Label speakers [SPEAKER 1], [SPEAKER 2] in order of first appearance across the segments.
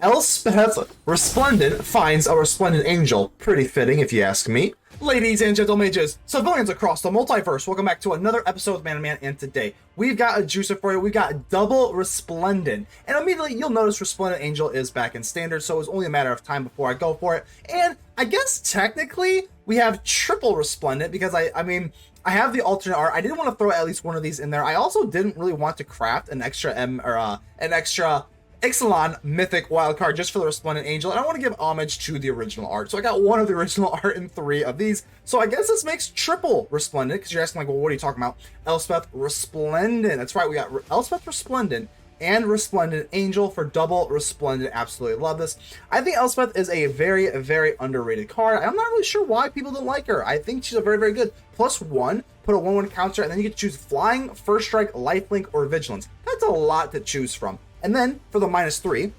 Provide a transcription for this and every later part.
[SPEAKER 1] Elspeth Resplendent finds a Resplendent Angel. Pretty fitting, if you ask me. Ladies and gentle mages, civilians across the multiverse, welcome back to another episode of Man, and today we've got a juicer for you. We've got double Resplendent, and immediately you'll notice Resplendent Angel is back in standard, so it was only a matter of time before I go for it. And I guess technically we have triple Resplendent because I mean I have the alternate art. I didn't want to throw at least one of these in there. I also didn't really want to craft an extra an extra Ixalan mythic wildcard just for the Resplendent Angel, and I want to give homage to the original art. So I got one of the original art and 3 of these. So I guess this makes triple Resplendent, because you're asking like, well, what are you talking about? Elspeth Resplendent. That's right, we got Elspeth Resplendent and Resplendent Angel for double Resplendent. Absolutely love this. I think Elspeth is a very, very underrated card. I'm not really sure why people don't like her. I think she's a very, very good +1. Put a 1/1 counter, and then you get to choose Flying, First Strike, Lifelink, or Vigilance. That's a lot to choose from. And then for the -3,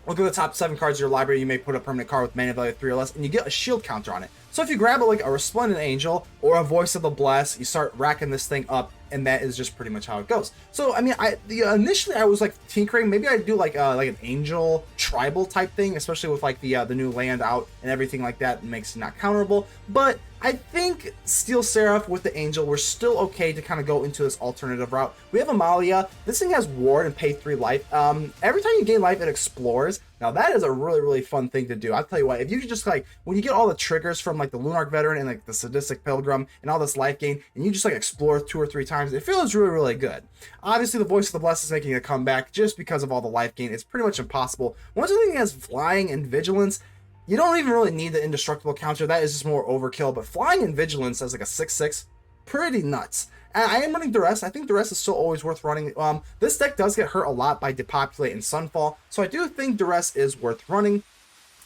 [SPEAKER 1] look at the top 7 cards of your library. You may put a permanent card with mana value 3 or less, and you get a shield counter on it. So if you grab like a Resplendent Angel or a Voice of the Blessed, you start racking this thing up, and that is just pretty much how it goes. So I mean, initially I was like tinkering. Maybe I'd do like an Angel tribal type thing, especially with like the new land out and everything like that. It makes it not counterable. But I think Steel Seraph with the Angel, we're still okay to kind of go into this alternative route. We have Amalia. This thing has Ward and pay 3 life. Every time you gain life, it explores. Now that is a really, really fun thing to do. I'll tell you what, if you could just like, when you get all the triggers from like the Lunarch Veteran and like the Sadistic Pilgrim and all this life gain, and you just like explore 2 or 3 times, it feels really, really good. Obviously the Voice of the Blessed is making a comeback just because of all the life gain. It's pretty much impossible. Once the thing has Flying and Vigilance, you don't even really need the indestructible counter. That is just more overkill. But Flying and Vigilance as like a 6/6, pretty nuts. And I am running Duress. I think Duress is still always worth running. This deck does get hurt a lot by Depopulate and Sunfall, so I do think Duress is worth running.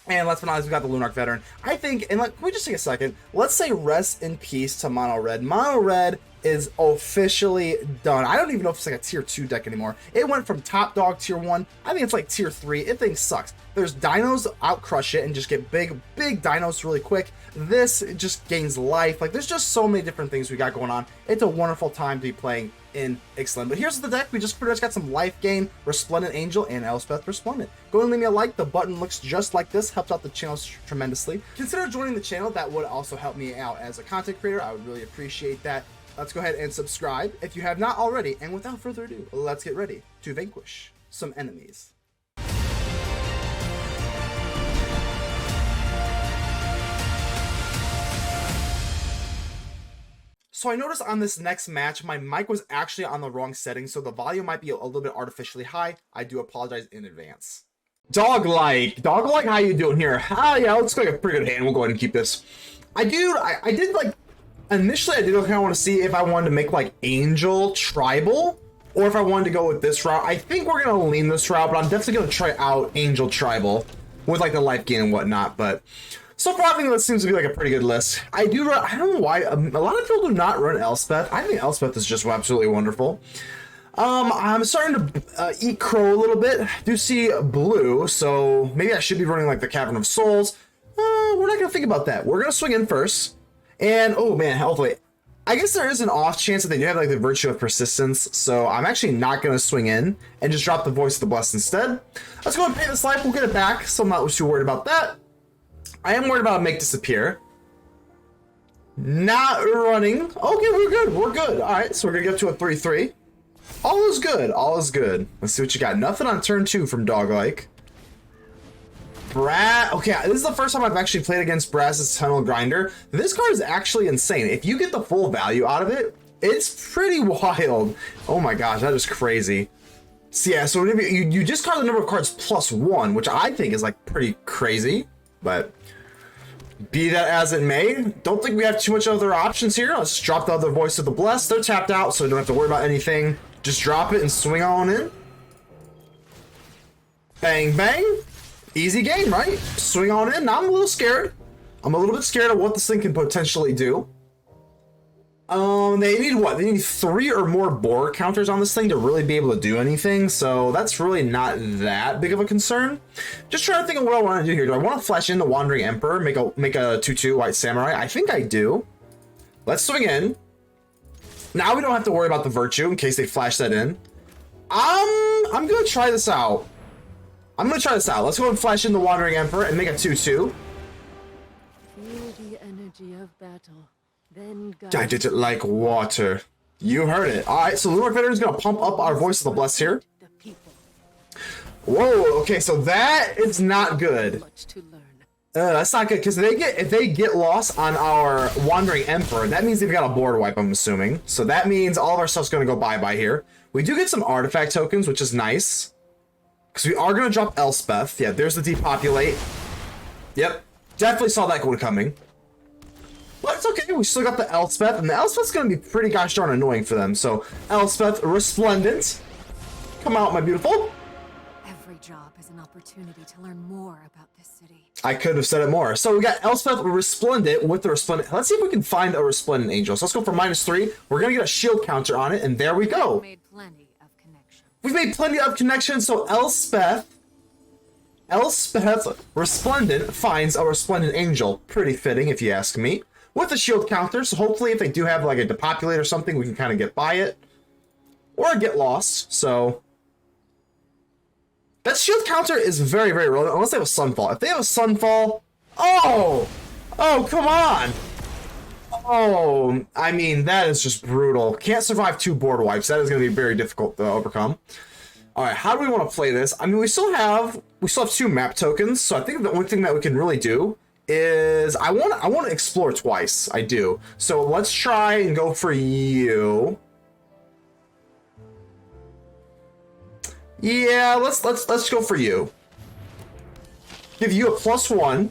[SPEAKER 1] And let's be honest, we got the Lunarch Veteran. I think, and like, can we just take a second? Let's say rest in peace to Mono Red. Mono Red is officially done. I don't even know if it's like a tier 2 deck anymore. It went from top dog tier 1. I think it's like tier 3. It thing sucks. There's dinos out crush it and just get big dinos really quick. This just gains life. Like, there's just so many different things we got going on. It's a wonderful time to be playing in Ixalan. But here's the deck. We just pretty much got some life gain, Resplendent Angel, and Elspeth Resplendent. Go and leave me a like. The button looks just like this. Helps out the channel tremendously. Consider joining the channel. That would also help me out as a content creator. I would really appreciate that. Let's go ahead and subscribe if you have not already. And without further ado, let's get ready to vanquish some enemies. So I noticed on this next match, my mic was actually on the wrong setting, so the volume might be a little bit artificially high. I do apologize in advance. Dog-like, how you doing here? Ah, yeah, looks like a pretty good hand. We'll go ahead and keep this. I did like, initially I did kind of want to see if I wanted to make like Angel Tribal, or if I wanted to go with this route. I think we're going to lean this route, but I'm definitely going to try out Angel Tribal with like the life gain and whatnot, but so far I think that seems to be like a pretty good list. I don't know why, a lot of people do not run Elspeth. I think Elspeth is just absolutely wonderful. I'm starting to eat crow a little bit. I do see blue, so maybe I should be running like the Cavern of Souls. We're not going to think about that. We're going to swing in first. And, oh man, hopefully, I guess there is an off chance that they do have like the Virtue of Persistence, so I'm actually not going to swing in and just drop the Voice of the Blessed instead. Let's go and pay this life. We'll get it back, so I'm not too worried about that. I am worried about Make Disappear. Not running. Okay, we're good. We're good. All right, so we're going to get to a 3/3. All is good. All is good. Let's see what you got. Nothing on turn 2 from Dog-like. Okay, this is the first time I've actually played against Brass's Tunnel Grinder. This card is actually insane. If you get the full value out of it, it's pretty wild. Oh my gosh, that is crazy. So yeah, so you discard the number of cards +1, which I think is like pretty crazy, but be that as it may, don't think we have too much other options here. Let's just drop the other Voice of the Blessed. They're tapped out, so you don't have to worry about anything. Just drop it and swing on in. Bang, bang. Easy game, right? Swing on in. Now I'm a little scared. I'm a little bit scared of what this thing can potentially do. They need what? They need 3 or more boar counters on this thing to really be able to do anything. So that's really not that big of a concern. Just trying to think of what I want to do here. Do I want to flash in the Wandering Emperor, make a 2/2 White Samurai? I think I do. Let's swing in. Now we don't have to worry about the Virtue in case they flash that in. I'm gonna try this out. I'm gonna try this out. Let's go and flash in the Wandering Emperor and make a 2/2.
[SPEAKER 2] Feel the energy of battle. Then
[SPEAKER 1] I did it like water. You heard it. Alright, so Lunarch Veteran is gonna pump up our Voice of the Blessed here.
[SPEAKER 2] the people.
[SPEAKER 1] Whoa, okay, so that is not good.
[SPEAKER 2] Much to learn.
[SPEAKER 1] That's not good, because if they get lost on our Wandering Emperor, that means they've got a board wipe, I'm assuming. So that means all of our stuff's gonna go bye-bye here. We do get some artifact tokens, which is nice. Because we are gonna drop Elspeth. Yeah, there's the depopulate. Yep, definitely saw that one coming. But it's okay, we still got the Elspeth, and the Elspeth's gonna be pretty gosh darn annoying for them. So, Elspeth Resplendent. Come out, my beautiful.
[SPEAKER 2] Every job is an opportunity to learn more about this city.
[SPEAKER 1] I could have said it more. So we got Elspeth Resplendent with the Resplendent. Let's see if we can find a Resplendent Angel. So let's go for -3. We're gonna get a shield counter on it, and there we go.
[SPEAKER 2] Made plenty of connections.
[SPEAKER 1] We've made plenty of connections, so Elspeth Resplendent finds a Resplendent Angel. Pretty fitting, if you ask me. With a shield counter, so hopefully if they do have like a depopulate or something, we can kind of get by it. Or get lost, so... That shield counter is very, very relevant, unless they have a Sunfall. If they have a Sunfall... Oh! Oh, come on! Oh, I mean, that is just brutal. Can't survive 2 board wipes. That is going to be very difficult to overcome. Alright, how do we want to play this? I mean, we still have 2 map tokens, so I think the only thing that we can really do is... I want to explore twice. I do. So let's try and go for you. Yeah, let's go for you. Give you a +1.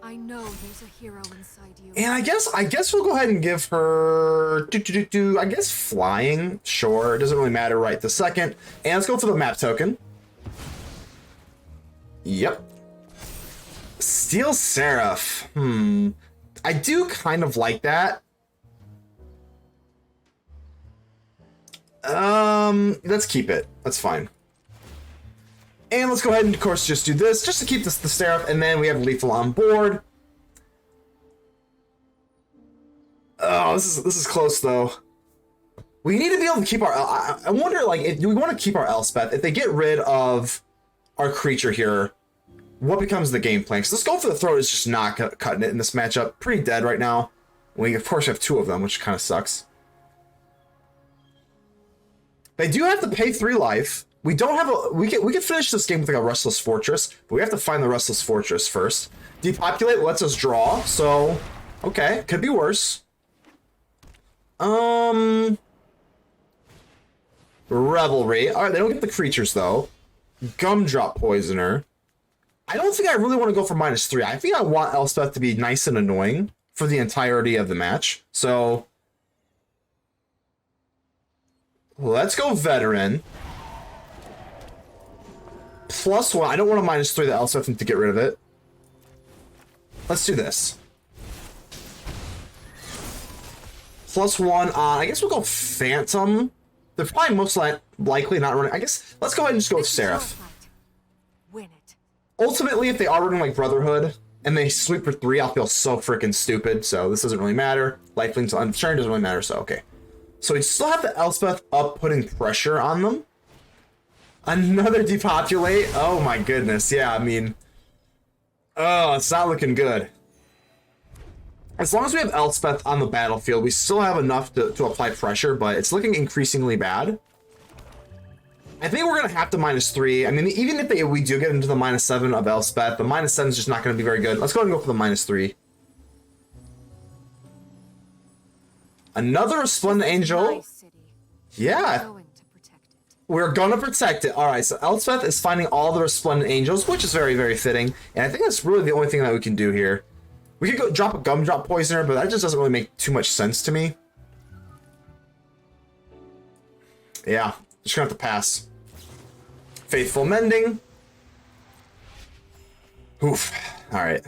[SPEAKER 2] I know there's a hero inside you.
[SPEAKER 1] And I guess we'll go ahead and give her I guess flying. Sure, it doesn't really matter right this second. And let's go for the map token. Yep. Steel Seraph. I do kind of like that. Let's keep it. That's fine. And let's go ahead and, of course, just do this, just to keep this the Seraph, and then we have Lethal on board. Oh, this is close, though. We need to be able to keep our... I wonder, like, do we want to keep our Elspeth? If they get rid of our creature here, what becomes the game plan? Because let's go for the throat is just not cutting it in this matchup. Pretty dead right now. We, of course, have 2 of them, which kind of sucks. They do have to pay 3 life. We don't have a... We can finish this game with like a Restless Fortress, but we have to find the Restless Fortress first. Depopulate lets us draw, so... Okay, could be worse. Revelry. Alright, they don't get the creatures, though. Gumdrop Poisoner. I don't think I really want to go for -3. I think I want Elspeth to be nice and annoying for the entirety of the match. So... Let's go Veteran. +1. I don't want to -3 the Elspeth to get rid of it. Let's do this. +1 on... I guess we'll go Phantom. They're probably most likely not running... I guess... Let's go ahead and just go with Seraph.
[SPEAKER 2] Win it.
[SPEAKER 1] Ultimately, if they are running like Brotherhood, and they sweep for 3, I'll feel so freaking stupid, so this doesn't really matter. Lifelink to Unchurned doesn't really matter, so okay. So we still have the Elspeth up, putting pressure on them. Another depopulate? Oh my goodness, yeah, I mean... Oh, it's not looking good. As long as we have Elspeth on the battlefield, we still have enough to apply pressure, but it's looking increasingly bad. I think we're going to have to -3. I mean, even if we do get into the -7 of Elspeth, the -7 is just not going to be very good. Let's go ahead and go for the -3. Another Resplendent Angel. Yeah. We're gonna protect it. Alright, so Elspeth is finding all the Resplendent Angels, which is very, very fitting. And I think that's really the only thing that we can do here. We could go drop a Gumdrop Poisoner, but that just doesn't really make too much sense to me. Yeah, just gonna have to pass. Faithful Mending. Oof. Alright.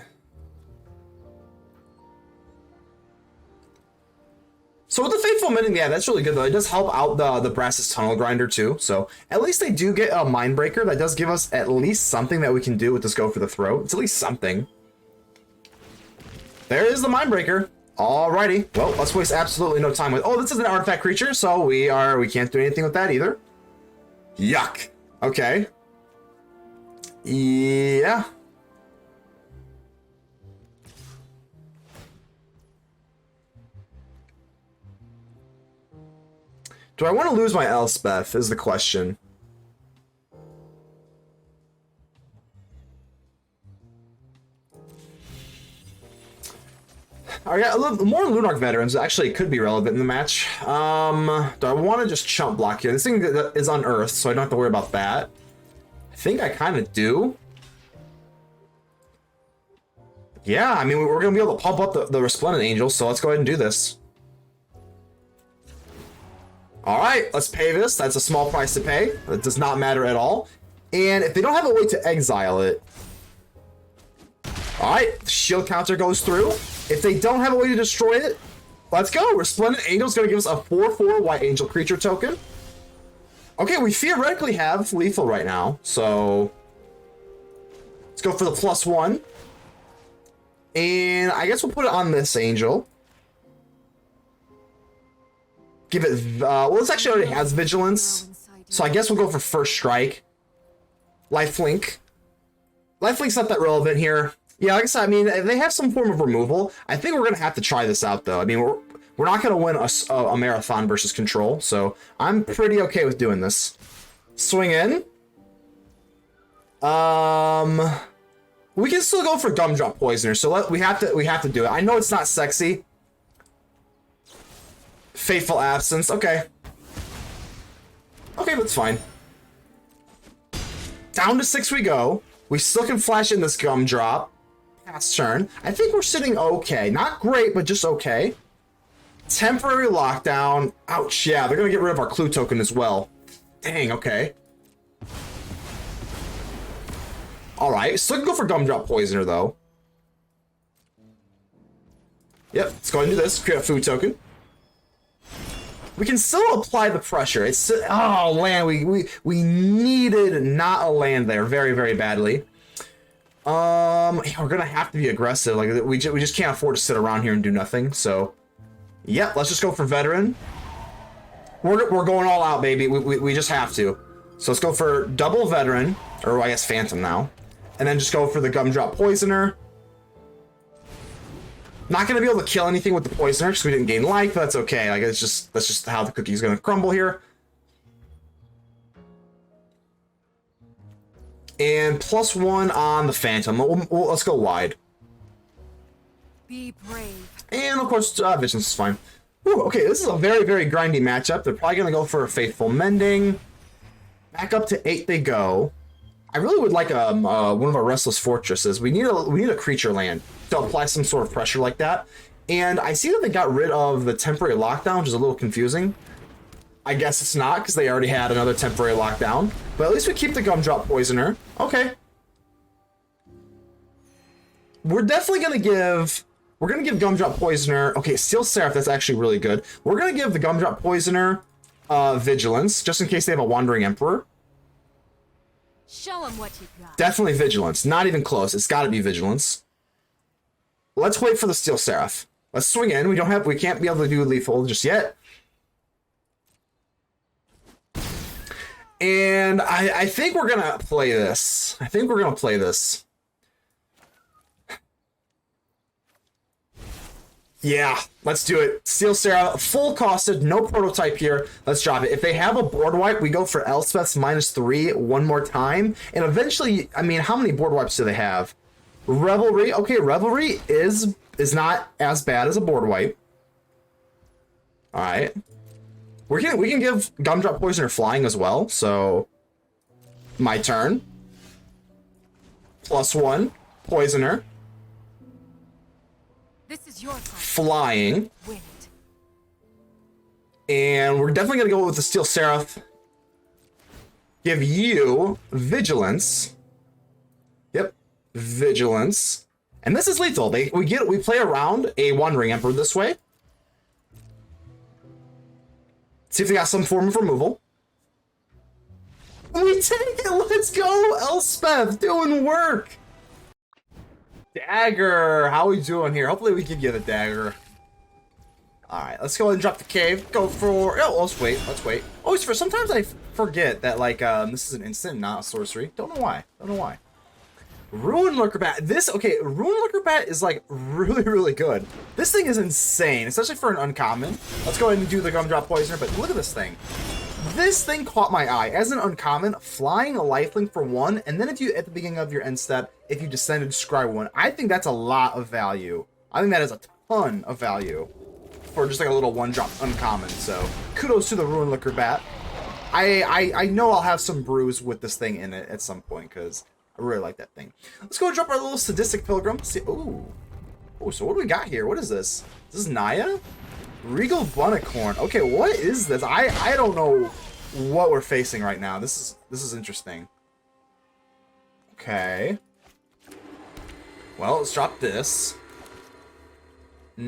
[SPEAKER 1] So with the Faithful Mending, yeah, that's really good, though. It does help out the Brass's Tunnel Grinder, too. So at least they do get a Mindbreaker. That does give us at least something that we can do with this Go for the Throat. It's at least something. There is the Mindbreaker. Alrighty. Well, let's waste absolutely no time with... Oh, this is an artifact creature, so we can't do anything with that either. Yuck. Okay. Yeah. Do I want to lose my Elspeth is the question. I got a little more Lunarch Veterans. Actually, could be relevant in the match. Do I want to just chump block here? This thing is unearthed, so I don't have to worry about that. I think I kind of do. Yeah, I mean, we're going to be able to pump up the Resplendent Angel, so let's go ahead and do this. Alright, let's pay this. That's a small price to pay. It does not matter at all. And if they don't have a way to exile it... Alright, the shield counter goes through. If they don't have a way to destroy it, let's go. Resplendent Angel is going to give us a 4/4 White Angel creature token. Okay, we theoretically have lethal right now, so... Let's go for the +1. And I guess we'll put it on this Angel. Give it, well, this actually already has Vigilance, so I guess we'll go for First Strike. Lifelink. Lifelink's not that relevant here. Yeah, like I said, I mean, if they have some form of removal, I think we're going to have to try this out, though. I mean, we're not going to win a marathon versus control, so I'm pretty okay with doing this. Swing in. We can still go for Gumdrop Poisoner, so we have to do it. I know it's not sexy. Fateful Absence, okay. Okay, that's fine. Down to 6 we go. We still can flash in this Gumdrop. Pass turn. I think we're sitting okay. Not great, but just okay. Temporary lockdown. Ouch, yeah, they're gonna get rid of our clue token as well. Dang, okay. Alright, still can go for Gumdrop Poisoner, though. Yep, let's go ahead and do this. Create a food token. We can still apply the pressure. It's oh land, we needed not a land there very, very badly. We're gonna have to be aggressive. Like we just can't afford to sit around here and do nothing. So, yeah, let's just go for Veteran. We're going all out, baby. We just have to. So let's go for double Veteran, or I guess Phantom now, and then just go for the Gumdrop Poisoner. Not gonna be able to kill anything with the Poisoner because we didn't gain life, but that's okay. Like that's just how the cookie's gonna crumble here. And +1 on the Phantom. Let's go wide.
[SPEAKER 2] Be brave.
[SPEAKER 1] And of course, Vigilance is fine. Ooh, okay, this is a very, very grindy matchup. They're probably gonna go for a Faithful Mending. Back up to 8 they go. I really would like one of our Restless Fortresses. We need a creature land to apply some sort of pressure like that. And I see that they got rid of the temporary lockdown, which is a little confusing. I guess it's not, because they already had another temporary lockdown. But at least we keep the Gumdrop Poisoner. Okay. We're definitely gonna give... We're gonna give Gumdrop Poisoner... Okay, Steel Seraph, that's actually really good. We're gonna give the Gumdrop Poisoner Vigilance, just in case they have a Wandering Emperor.
[SPEAKER 2] Show them what you got.
[SPEAKER 1] Definitely Vigilance. Not even close. It's gotta be Vigilance. Let's wait for the Steel Seraph. Let's swing in. We can't be able to do lethal just yet. And I think we're gonna play this. Yeah, let's do it. Steel Seraph, full costed, no prototype here. Let's drop it. If they have a board wipe, we go for Elspeth's -3 one more time. And eventually, I mean, how many board wipes do they have? Revelry. Okay, Revelry is not as bad as a board wipe. Alright. We can give Gumdrop Poisoner flying as well, so my turn. +1, Poisoner.
[SPEAKER 2] This is your time.
[SPEAKER 1] Flying.
[SPEAKER 2] Win it.
[SPEAKER 1] And we're definitely gonna go with the Steel Seraph. Give you Vigilance. Yep, Vigilance. And this is lethal. We play around a Wandering Emperor this way. See if they got some form of removal. We take it! Let's go! Elspeth doing work! Dagger! How we doing here? Hopefully we can get a dagger. Alright, let's go ahead and drop the cave. Go for... Oh, let's wait. Sometimes I forget that, like, this is an instant, not a sorcery. Don't know why. Ruin Lurker Bat. Okay, Ruin Lurker Bat is like really, really good. This thing is insane, especially for an uncommon. Let's go ahead and do the Gumdrop Poisoner, but look at this thing. This thing caught my eye. As an uncommon, flying a lifelink for 1, and then if you, at the beginning of your end step, if you descended, scry 1, I think that's a lot of value. I think that is a ton of value for just like a little 1-drop uncommon, so kudos to the Ruin Lurker Bat. I know I'll have some brews with this thing in it at some point, because I really like that thing. Let's go and drop our little Sadistic Pilgrim. See, ooh, so what do we got here? What is this? Is this Naya? Regal Bunnicorn. Okay, what is this? I don't know what we're facing right now. This is interesting. Okay. Well, let's drop this. I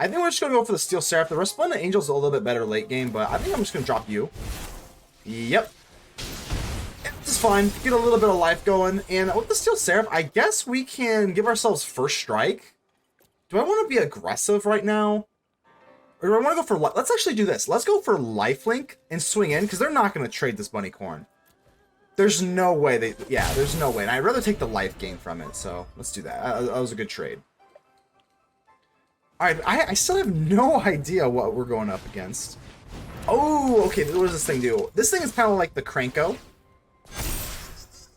[SPEAKER 1] think we're just gonna go for the Steel Seraph. The Resplendent Angel's a little bit better late game, but I think I'm just gonna drop you. Yep. It's fine. Get a little bit of life going. And with the Steel Seraph, I guess we can give ourselves first strike. Do I want to be aggressive right now? Or do I want to go for... Let's actually do this. Let's go for lifelink and swing in, because they're not going to trade this Bunnicorn. There's no way they... Yeah, there's no way. And I'd rather take the life gain from it, so let's do that. That was a good trade. Alright, I still have no idea what we're going up against. Oh, okay, what does this thing do? This thing is kind of like the Cranko.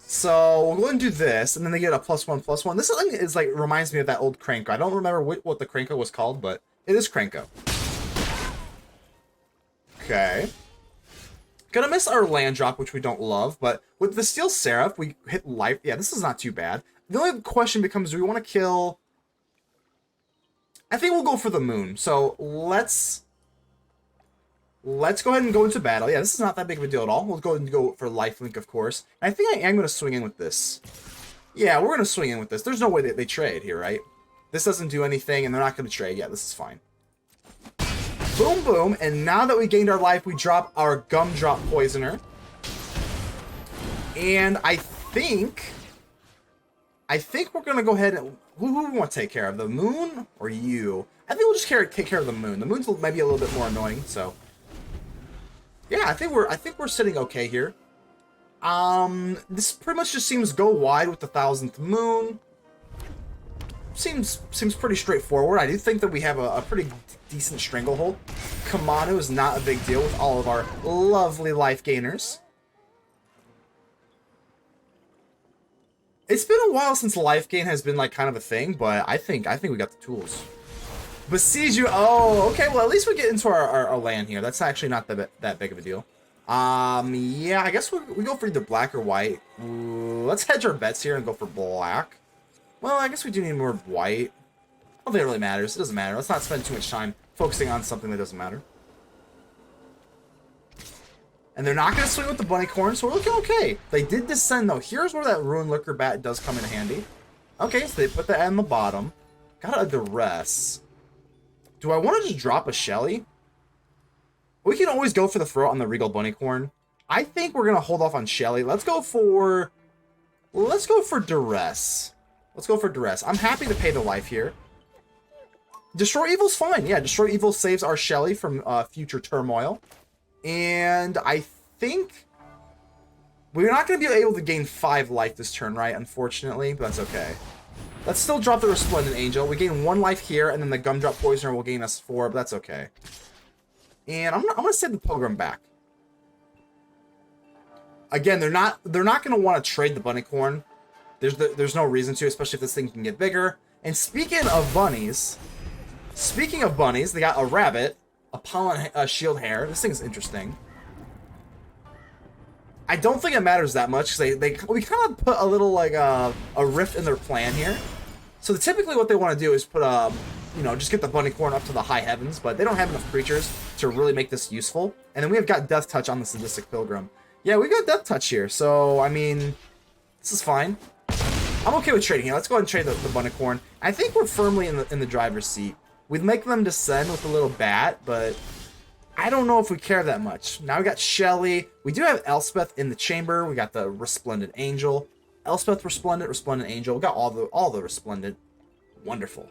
[SPEAKER 1] So we'll go ahead and do this, and then they get a +1/+1. This thing is like reminds me of that old Cranko. I don't remember what the Cranko was called, but it is Cranko. Okay. Gonna miss our land drop, which we don't love, but with the Steel Seraph, we hit life. Yeah, this is not too bad. The only question becomes, do we want to kill... I think we'll go for the moon. So let's go ahead and go into battle. Yeah, this is not that big of a deal at all. We'll go ahead and go for lifelink, of course. And I think I am going to swing in with this. Yeah, we're going to swing in with this. There's no way that they trade here, right? This doesn't do anything, and they're not going to trade. Yeah, this is fine. Boom, boom. And now that we gained our life, we drop our Gumdrop Poisoner. And I think we're going to go ahead and... Who do we want to take care of? The moon or you? I think we'll just take care of the moon. The moon's maybe a little bit more annoying, so... Yeah, I think we're sitting okay here. This pretty much just seems go wide with the 1000th moon. Seems pretty straightforward. I do think that we have a pretty decent stranglehold. Kamanu is not a big deal with all of our lovely life gainers. It's been a while since life gain has been like kind of a thing, but I think we got the tools. Besiege you. Oh, okay. Well, at least we get into our land here. That's actually not that big of a deal. Yeah, I guess we go for either black or white. Let's hedge our bets here and go for black. Well, I guess we do need more white. I don't think it really matters. It doesn't matter. Let's not spend too much time focusing on something that doesn't matter. And they're not going to swing with the Bunnicorn, so we're looking okay. They did descend, though. Here's where that Ruin Lurker Bat does come in handy. Okay, so they put that on the bottom. Got a Duress. Do I want to just drop a Shelly? We can always go for the throat on the Regal Bunnicorn. I think we're going to hold off on Shelly. Let's go for Duress. Let's go for Duress. I'm happy to pay the life here. Destroy Evil's fine. Yeah, Destroy Evil saves our Shelly from future turmoil. And I think we're not going to be able to gain 5 life this turn, right? Unfortunately, but that's okay. Let's still drop the Resplendent Angel. We gain 1 life here, and then the Gumdrop Poisoner will gain us 4, but that's okay. And I'm gonna send the Pilgrim back. Again, they're not gonna want to trade the Bunnicorn. There's no reason to, especially if this thing can get bigger. And speaking of bunnies, they got a rabbit, a pollen shield hair. This thing is interesting. I don't think it matters that much because we kind of put a little like a rift in their plan here. So typically what they want to do is put just get the Bunnicorn up to the high heavens, but they don't have enough creatures to really make this useful. And then we have got Death Touch on the Sadistic Pilgrim. Yeah, we got Death Touch here, so I mean, this is fine. I'm okay with trading here. Let's go ahead and trade the Bunnicorn. I think we're firmly in the driver's seat. We'd make them descend with a little bat, but I don't know if we care that much. Now we got Shelly. We do have Elspeth in the chamber. We got the Resplendent Angel. Elspeth Resplendent, Resplendent Angel. We got all the Resplendent. Wonderful.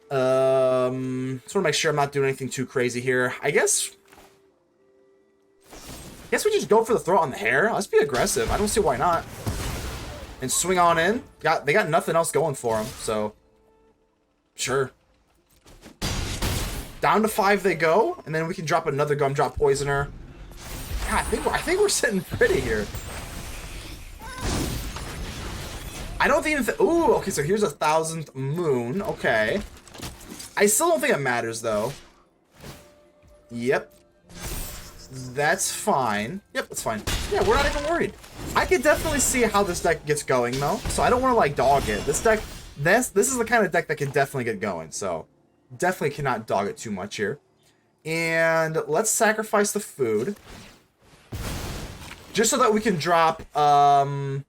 [SPEAKER 1] Just want to make sure I'm not doing anything too crazy here. I guess we just go for the throat on the hair. Let's be aggressive. I don't see why not. and swing on in. They got nothing else going for them, so sure. Down to 5 they go, and then we can drop another Gumdrop Poisoner. Yeah, I think we're sitting pretty here. I don't think ooh, okay, so here's a 1000th moon. Okay. I still don't think it matters though. Yep. That's fine. Yep, that's fine. Yeah, we're not even worried. I could definitely see how this deck gets going though. So I don't want to like dog it. This deck, this is the kind of deck that can definitely get going. So definitely cannot dog it too much here. And let's sacrifice the food. Just so that we can drop, well,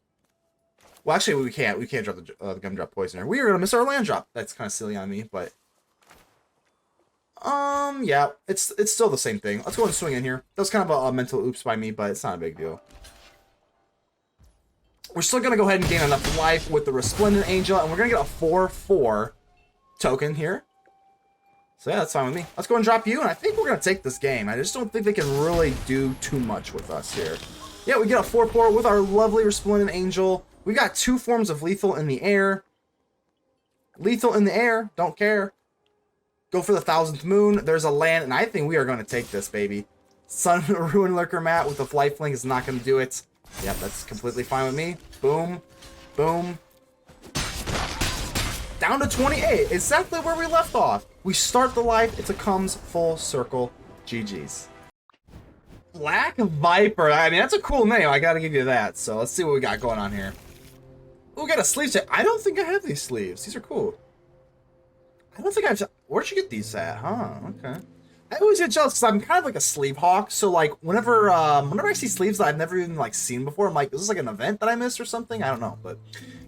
[SPEAKER 1] actually, we can't drop the Gumdrop Poisoner. We are gonna miss our land drop. That's kind of silly on me, but yeah, it's still the same thing. Let's go and swing in here. That was kind of a mental oops by me, but it's not a big deal. We're still gonna go ahead and gain enough life with the Resplendent Angel, and we're gonna get a 4/4 token here. So yeah, that's fine with me. Let's go and drop you, and I think we're gonna take this game. I just don't think they can really do too much with us here. Yeah, we get a 4/4 with our lovely Resplendent Angel. We got 2 forms of lethal in the air. Lethal in the air, don't care. Go for the 1000th moon. There's a land, and I think we are going to take this, baby. Sun Ruin Lurker Mat with the lifelink is not going to do it. Yep, that's completely fine with me. Boom. Boom. Down to 28. Exactly where we left off. We start the life. It comes full circle. GG's. Black Viper. I mean, that's a cool name. I gotta give you that. So let's see what we got going on here. Ooh, we got a sleeve set. I don't think I have these sleeves. These are cool. I don't think I've... Where'd you get these at? Huh, okay. I always get jealous because I'm kind of like a sleeve hawk. So like whenever I see sleeves that I've never even like seen before, I'm like, is this like an event that I missed or something? I don't know. But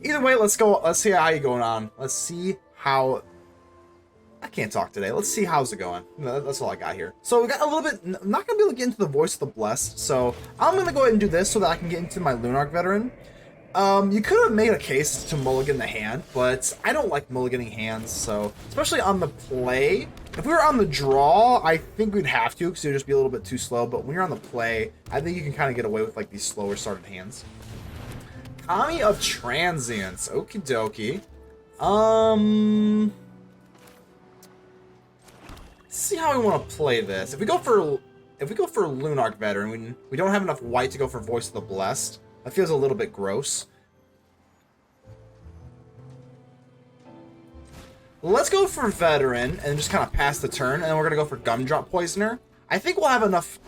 [SPEAKER 1] either way, let's go. Let's see how you going on. Let's see how... I can't talk today. Let's see how's it going. That's all I got here. So we got a little bit... I'm not going to be able to get into the Voice of the Blessed. So I'm going to go ahead and do this so that I can get into my Lunarch Veteran. You could have made a case to mulligan the hand, but I don't like mulliganing hands. So especially on the play. If we were on the draw, I think we'd have to because it would just be a little bit too slow. But when you're on the play, I think you can kind of get away with like these slower started hands. Kami of Transience. Okie dokie. See how we want to play this. If we go for Lunarch Veteran, we don't have enough white to go for Voice of the Blessed. That feels a little bit gross. Let's go for Veteran and just kind of pass the turn, and then we're gonna go for Gumdrop Poisoner. I think we'll have enough.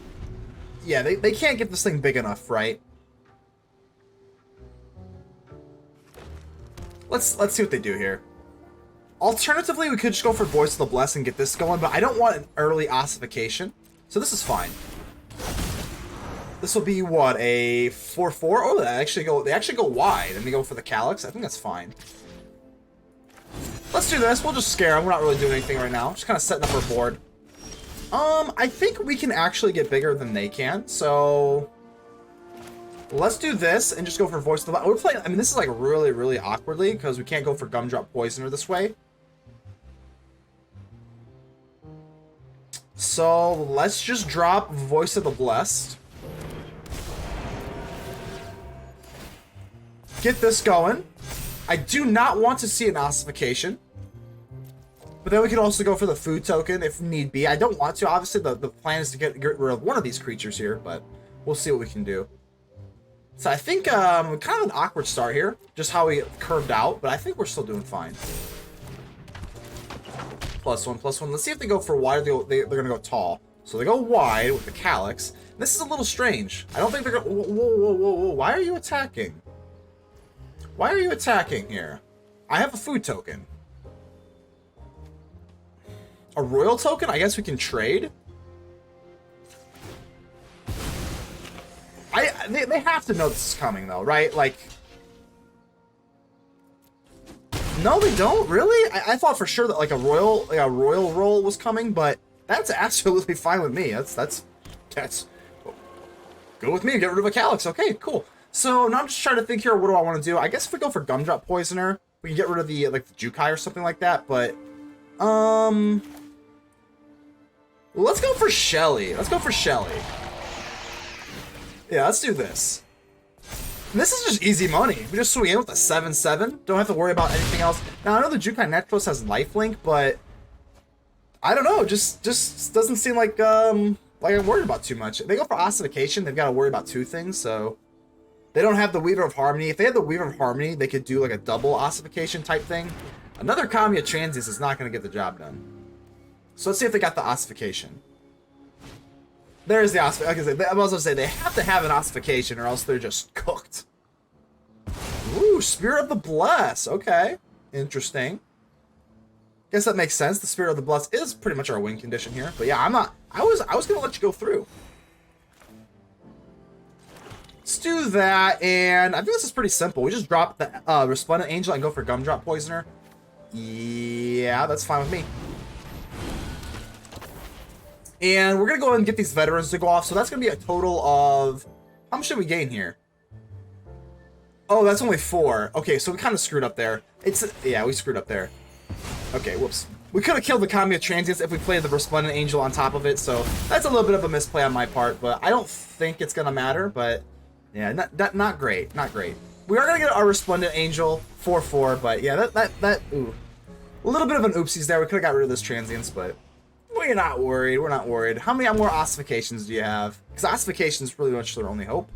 [SPEAKER 1] Yeah, they can't get this thing big enough, right? Let's see what they do here. Alternatively, we could just go for Voice of the Blessed and get this going, but I don't want an early ossification, so this is fine. This will be what, a 4/4? Oh, they actually go wide, and they go for the Calyx. I think that's fine. Let's do this. We'll just scare them. We're not really doing anything right now. Just kind of setting up our board. I think we can actually get bigger than they can, so let's do this and just go for Voice of the Blessed. We're playing. I mean, this is like really, really awkwardly because we can't go for Gumdrop Poisoner this way. So let's just drop Voice of the Blessed. Get this going. I do not want to see an ossification. But then we can also go for the food token if need be. I don't want to. Obviously, the plan is to get rid of one of these creatures here, but we'll see what we can do. So I think kind of an awkward start here. Just how we curved out, but I think we're still doing fine. +1/+1. Let's see if they go for wide or they're going to go tall. So they go wide with the Calyx. This is a little strange. I don't think they're going to... Whoa. Why are you attacking? Why are you attacking here? I have a food token. A royal token? I guess we can trade? They have to know this is coming, though, right? Like... No, they don't? Really? I thought for sure that like a royal roll was coming, but that's absolutely fine with me. That's go with me. Get rid of a Calyx. Okay, cool. So now I'm just trying to think here. What do I want to do? I guess if we go for Gumdrop Poisoner, we can get rid of the like the Jukai or something like that. But let's go for Shelly. Let's go for Shelly. Yeah, let's do this. And this is just easy money. We just swing in with a 7/7. Don't have to worry about anything else. Now, I know the Jukai Necros has lifelink, but I don't know. Just doesn't seem like I'm worried about too much. If they go for Ossification, they've got to worry about two things, so they don't have the Weaver of Harmony. If they had the Weaver of Harmony, they could do like a double Ossification type thing. Another Kamiya Transience is not going to get the job done. So let's see if they got the Ossification. There's the Ossification. I was going to say, they have to have an Ossification or else they're just cooked. Ooh, Spirit of the Bless. Okay. Interesting. Guess that makes sense. The Spirit of the Bless is pretty much our win condition here. But yeah, I was going to let you go through. Let's do that, and I think this is pretty simple. We just drop the Resplendent Angel and go for Gumdrop Poisoner. Yeah, that's fine with me. And we're going to go ahead and get these veterans to go off, so that's going to be a total of... How much did we gain here? Oh, that's only 4. Okay, so we kind of screwed up there. Yeah, we screwed up there. Okay, whoops. We could have killed the Kamiya Transience if we played the Resplendent Angel on top of it, so that's a little bit of a misplay on my part, but I don't think it's going to matter, but... Yeah, not great, not great. We are gonna get our Resplendent Angel 4/4, but yeah, ooh, a little bit of an oopsies there. We could have got rid of this Transience, but we're not worried. We're not worried. How many more Ossifications do you have? Because Ossification is pretty much their only hope.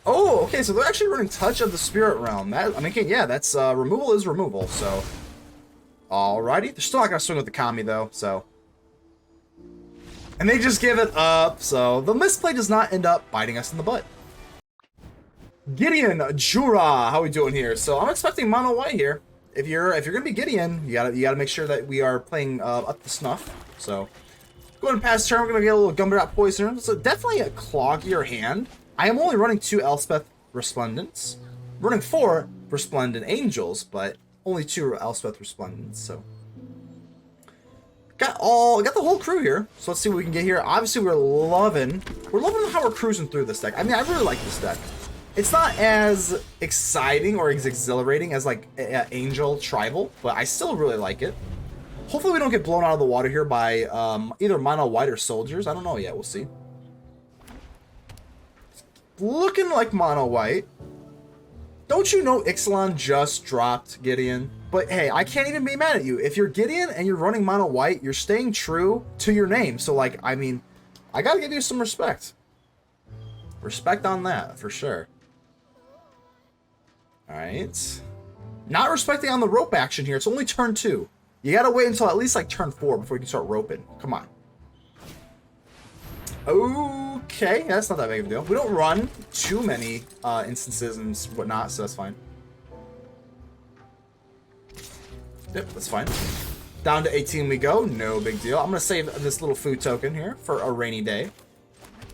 [SPEAKER 1] Oh, okay, so they're actually running Touch of the Spirit Realm. That, I mean, yeah, that's removal is removal. So, alrighty, they're still not gonna swing with the Kami though. So. And they just give it up, so the misplay does not end up biting us in the butt. Gideon, Jura, how we doing here? So I'm expecting mono white here. If you're gonna be Gideon, you gotta make sure that we are playing up to snuff. So going past turn, we're gonna get a little Gumdrop Poisoner. So definitely a cloggier hand. I am only running 2 Elspeth Resplendents, running 4 Resplendent Angels, but only 2 Elspeth Resplendents. So. Got the whole crew here, so let's see what we can get here. Obviously, we're loving how we're cruising through this deck. I mean, I really like this deck. It's not as exciting or as exhilarating as like Angel Tribal, but I still really like it. Hopefully, we don't get blown out of the water here by either mono white or soldiers. I don't know yet. We'll see. Looking like mono white. Don't you know Ixalan just dropped Gideon? But hey, I can't even be mad at you. If you're Gideon and you're running mono white, you're staying true to your name. So like, I mean, I gotta give you some respect. Respect on that, for sure. Alright. Not respecting on the rope action here. It's only turn 2. You gotta wait until at least like turn 4 before you can start roping. Come on. Okay, that's not that big of a deal. We don't run too many instances and whatnot, so that's fine. Yep, that's fine. Down to 18 we go. No big deal. I'm going to save this little food token here for a rainy day.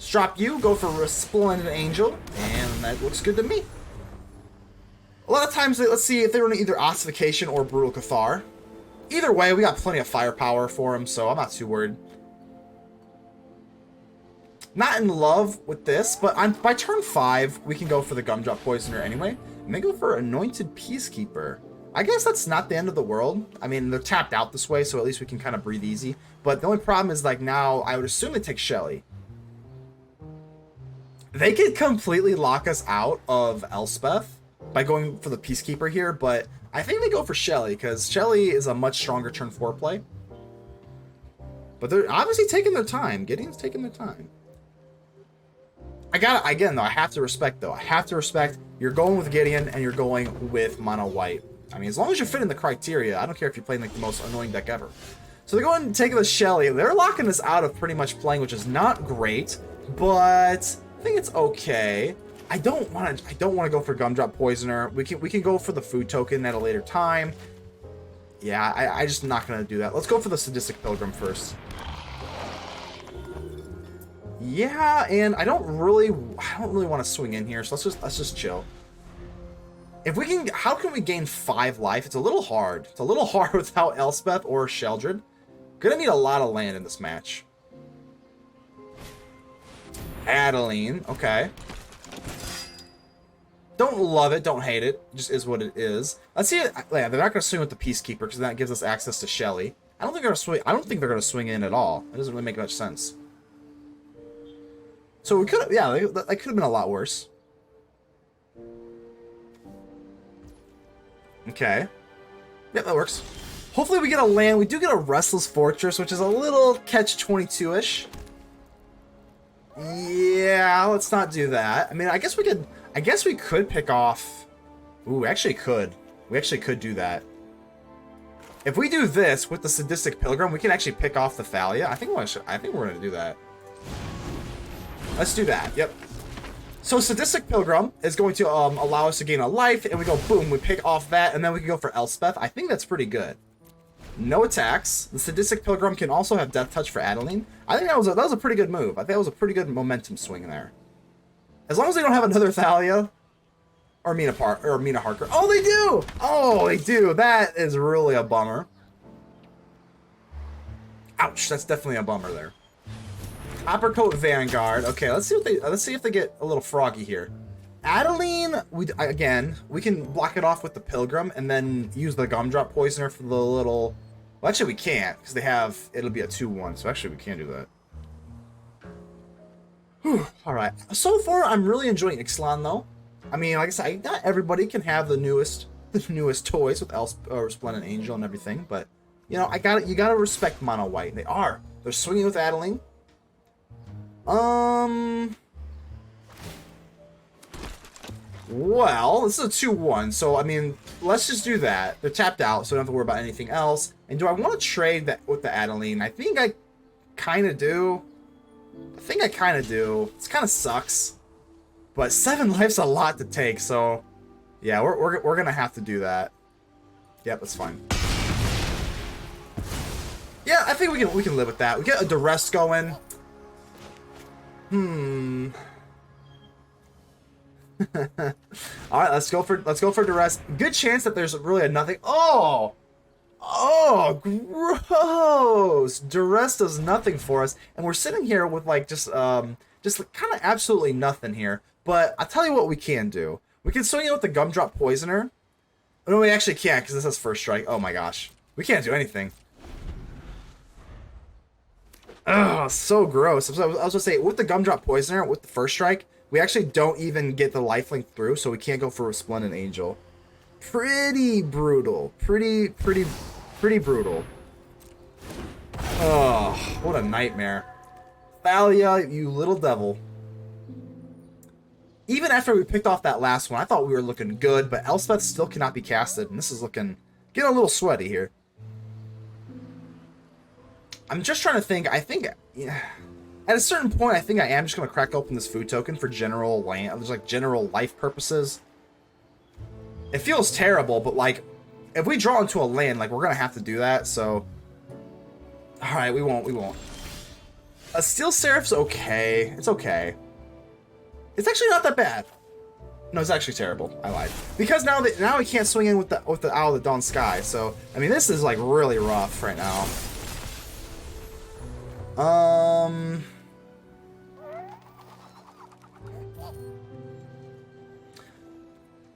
[SPEAKER 1] Drop you, go for Resplendent Angel, and that looks good to me. A lot of times, let's see if they run either Ossification or Brutal Cathar. Either way, we got plenty of firepower for them, so I'm not too worried. Not in love with this, but by turn 5, we can go for the Gumdrop Poisoner anyway. And then go for Anointed Peacekeeper. I guess that's not the end of the world. I mean, they're tapped out this way, so at least we can kind of breathe easy. But the only problem is, like, now, I would assume they take Shelly. They could completely lock us out of Elspeth by going for the Peacekeeper here, but I think they go for Shelly, because Shelly is a much stronger turn 4 play. But they're obviously taking their time. Gideon's taking their time. Again, though, I have to respect, you're going with Gideon and you're going with mono white. I mean, as long as you're fitting the criteria, I don't care if you're playing like the most annoying deck ever. So they're going to take the Shelly. They're locking us out of pretty much playing, which is not great, but I think it's okay. I don't want to go for Gumdrop Poisoner. We can go for the food token at a later time. Yeah, I just not gonna do that. Let's go for the Sadistic Pilgrim first. Yeah, and I don't really want to swing in here, so let's just chill. If we can, how can we gain 5 life? It's a little hard. It's a little hard without Elspeth or Sheoldred. Gonna need a lot of land in this match. Adeline, okay. Don't love it, don't hate it. It just is what it is. Let's see. Yeah, they're not gonna swing with the Peacekeeper because that gives us access to Shelly. I don't think they're gonna swing in at all. It doesn't really make much sense. So we could have, yeah, that could have been a lot worse. Okay. Yep, that works. Hopefully we get a land. We do get a Restless Fortress, which is a little catch-22-ish. Yeah, let's not do that. I mean, I guess we could pick off... Ooh, we actually could. We actually could do that. If we do this with the Sadistic Pilgrim, we can actually pick off the Thalia. I think we're going to do that. Let's do that. Yep. So Sadistic Pilgrim is going to allow us to gain a life, and we go boom, we pick off that, and then we can go for Elspeth. I think that's pretty good. No attacks. The Sadistic Pilgrim can also have Death Touch for Adeline. I think that was a pretty good move. I think that was a pretty good momentum swing there. As long as they don't have another Thalia or Mina Harker. Oh, they do! Oh, they do. That is really a bummer. Ouch, that's definitely a bummer there. Coppercoat Vanguard. Okay, let's see if they get a little froggy here. Adeline, we can block it off with the Pilgrim and then use the Gumdrop Poisoner for the little... Well, actually we can't, because it'll be a 2-1, so actually we can't do that. Whew, alright. So far, I'm really enjoying Ixalan, though. I mean, like I said, not everybody can have the newest toys with Resplendent Angel and everything, but, you know, you gotta respect Mono White. They're swinging with Adeline. Well, this is a 2-1, so, I mean, let's just do that. They're tapped out, so we don't have to worry about anything else. And do I want to trade that with the Adeline? I think I kind of do. It kind of sucks. But 7 life's a lot to take, so... Yeah, we're gonna have to do that. Yep, that's fine. Yeah, I think we can live with that. We get a Duress going. All right, let's go for Duress. Good chance that there's really a nothing. Oh, gross! Duress does nothing for us, and we're sitting here with like just kind of absolutely nothing here. But I'll tell you what we can do. We can swing it with the Gumdrop Poisoner. No, we actually can't because this has first strike. Oh my gosh, we can't do anything. Oh, so gross. I was gonna say with the Gumdrop Poisoner with the first strike. We actually don't even get the lifelink through, so we can't go for Resplendent Angel. Pretty brutal. Pretty brutal. Oh, what a nightmare. Thalia, you little devil. Even after we picked off that last one, I thought we were looking good, but Elspeth still cannot be casted, and this is getting a little sweaty here. I'm just trying to think. I think... Yeah. At a certain point, I think I am just going to crack open this food token for general land, just like general life purposes. It feels terrible, but like, if we draw into a land, like we're going to have to do that, so... Alright, we won't. A Steel Seraph's okay. It's okay. It's actually not that bad. No, it's actually terrible. I lied. Because now we can't swing in with the Owl of the Dawn Sky, so, I mean, this is like really rough right now.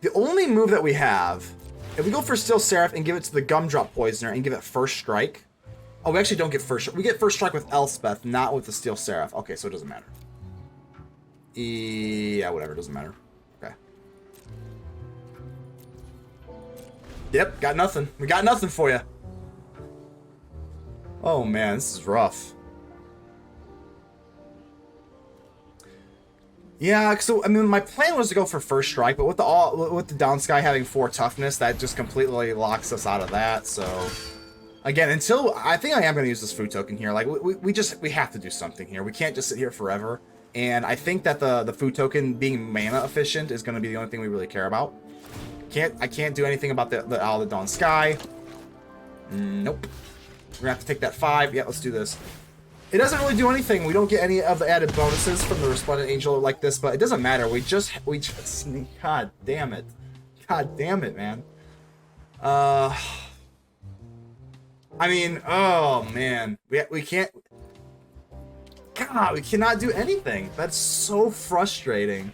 [SPEAKER 1] The only move that we have, if we go for Steel Seraph and give it to the Gumdrop Poisoner and give it first strike. Oh, we actually don't get first strike. We get first strike with Elspeth, not with the Steel Seraph. Okay, so it doesn't matter. Yeah, whatever, it doesn't matter. Okay. Yep, got nothing. We got nothing for you. Oh man, this is rough. Yeah, so I mean, my plan was to go for first strike, but with the Dawn Sky having 4 toughness, that just completely locks us out of that. So, again, I think I am going to use this food token here. Like we have to do something here. We can't just sit here forever. And I think that the food token being mana efficient is going to be the only thing we really care about. I can't do anything about the Owl of the Dawn Sky. Nope. We're gonna have to take that 5. Yeah, let's do this. It doesn't really do anything. We don't get any of the added bonuses from the Resplendent Angel like this, but it doesn't matter. We just God damn it. God damn it, man. I mean, oh man. We can't. God, we cannot do anything. That's so frustrating.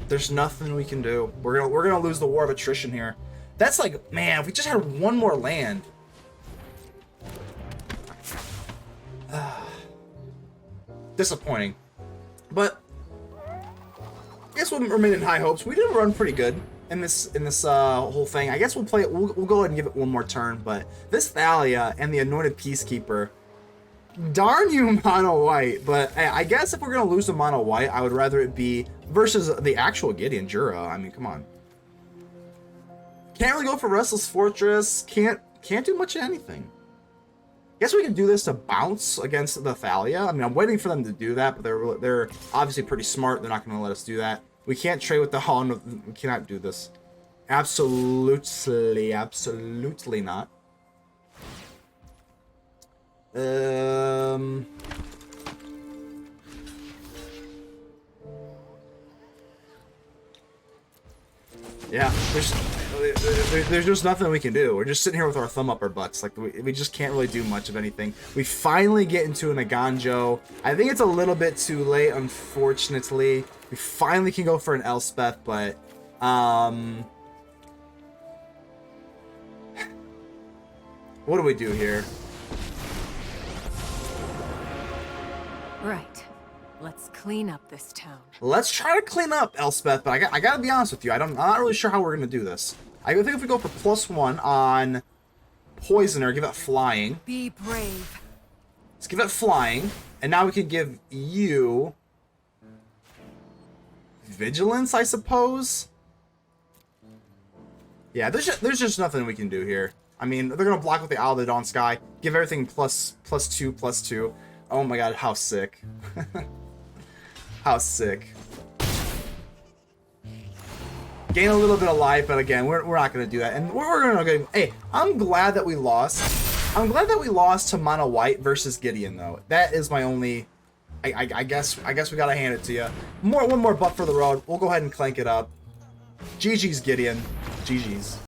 [SPEAKER 1] There's nothing we can do. We're gonna lose the war of attrition here. That's like, man, if we just had one more land. Disappointing. But I guess we'll remain in high hopes. We did run pretty good. in this whole thing. I guess we'll play it. We'll go ahead and give it one more turn. But this Thalia and the Anointed Peacekeeper, darn you, mono white. But I guess if we're gonna lose the mono white, I would rather it be versus the actual Gideon Jura. I mean, come on. Can't really go for Restless Fortress. Can't do much of anything. Guess we can do this to bounce against the Thalia. I mean, I'm waiting for them to do that, but they're obviously pretty smart. They're not going to let us do that. We can't trade with the Holland. We cannot do this. Absolutely not. Yeah, there's just nothing we can do. We're just sitting here with our thumb up our butts. Like, we just can't really do much of anything. We finally get into an Eiganjo. I think it's a little bit too late, unfortunately. We finally can go for an Elspeth, but what do we do here?
[SPEAKER 2] Right. Let's clean up this town.
[SPEAKER 1] Let's try to clean up, Elspeth, but I gotta be honest with you. I'm not really sure how we're gonna do this. I think if we go for +1 on Poisoner, give it flying.
[SPEAKER 2] Be brave.
[SPEAKER 1] Let's give it flying, and now we can give you Vigilance, I suppose. Yeah, there's just nothing we can do here. I mean, they're gonna block with the Isle of the Dawn Sky, give everything +2/+2. Oh my god, how sick. How sick. Gain a little bit of life, but again, we're not going to do that. And we're going to go... Hey, I'm glad that we lost. I'm glad that we lost to Mono White versus Gideon, though. That is my only... I guess we got to hand it to you. One more butt for the road. We'll go ahead and clank it up. GG's, Gideon. GG's.